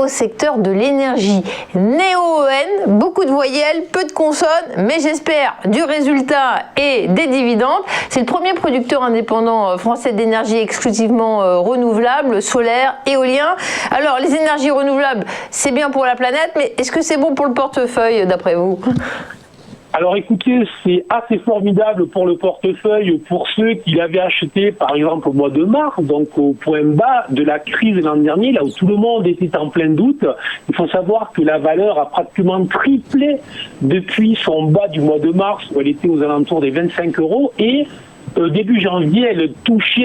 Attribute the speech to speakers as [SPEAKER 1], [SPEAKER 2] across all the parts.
[SPEAKER 1] au secteur de l'énergie. Néo-EN, beaucoup de voyelles, peu de consonnes, mais j'espère du résultat et des dividendes. C'est le premier producteur indépendant français d'énergie exclusivement renouvelable, solaire, éolien. Alors, les énergies renouvelables, c'est bien pour la planète, mais est-ce que c'est bon pour le portefeuille, d'après vous ?
[SPEAKER 2] Alors écoutez, c'est assez formidable pour le portefeuille, pour ceux qui l'avaient acheté par exemple au mois de mars, donc au point bas de la crise l'an dernier, là où tout le monde était en plein doute. Il faut savoir que la valeur a pratiquement triplé depuis son bas du mois de mars, où elle était aux alentours des 25 € et début janvier,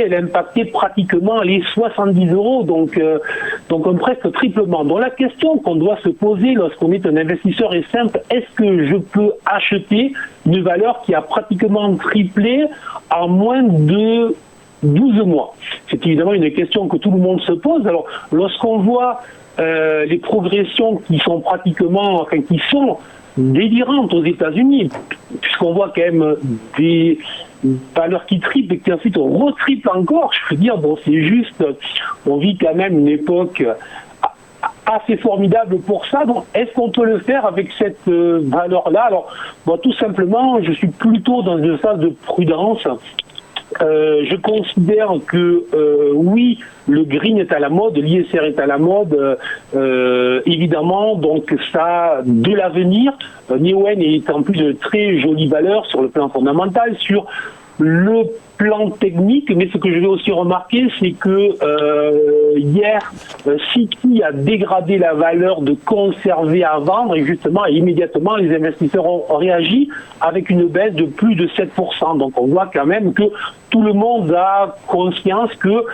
[SPEAKER 2] elle impactait pratiquement les 70 €, donc un presque triplement. Donc la question qu'on doit se poser lorsqu'on est un investisseur est simple: est-ce que je peux acheter une valeur qui a pratiquement triplé en moins de 12 mois? C'est évidemment une question que tout le monde se pose. Alors lorsqu'on voit les progressions qui sont qui sont délirantes aux États-Unis, puisqu'on voit quand même des valeurs qui triplent et qui ensuite retriplent encore, je veux dire, bon, c'est juste, on vit quand même une époque assez formidable pour ça. Donc, est-ce qu'on peut le faire avec cette valeur-là? Alors, bon, tout simplement, je suis plutôt dans une phase de prudence. Je considère que oui, le green est à la mode, l'ISR est à la mode, évidemment, donc ça a de l'avenir. Neoen est en plus de très jolies valeurs sur le plan fondamental, sur le plan technique, mais ce que je vais aussi remarquer, c'est que hier, Citi a dégradé la valeur de conserver à vendre, et justement, et immédiatement, les investisseurs ont réagi avec une baisse de plus de 7%. Donc on voit quand même que tout le monde a conscience que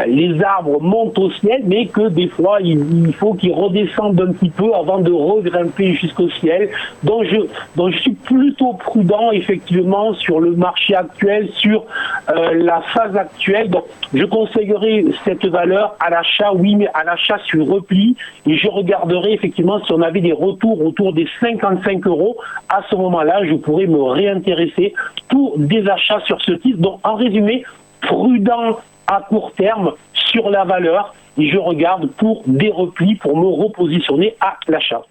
[SPEAKER 2] les arbres montent au ciel, mais que des fois, il faut qu'ils redescendent un petit peu avant de regrimper jusqu'au ciel. Donc je suis plutôt prudent, effectivement, sur le marché actuel, sur la phase actuelle. Donc je conseillerais cette valeur à l'achat, oui, mais à l'achat sur repli, et je regarderai effectivement si on avait des retours autour des 55 €. À ce moment-là, je pourrais me réintéresser pour des achats sur ce titre. Donc en résumé, prudent à court terme sur la valeur, et je regarde pour des replis pour me repositionner à l'achat.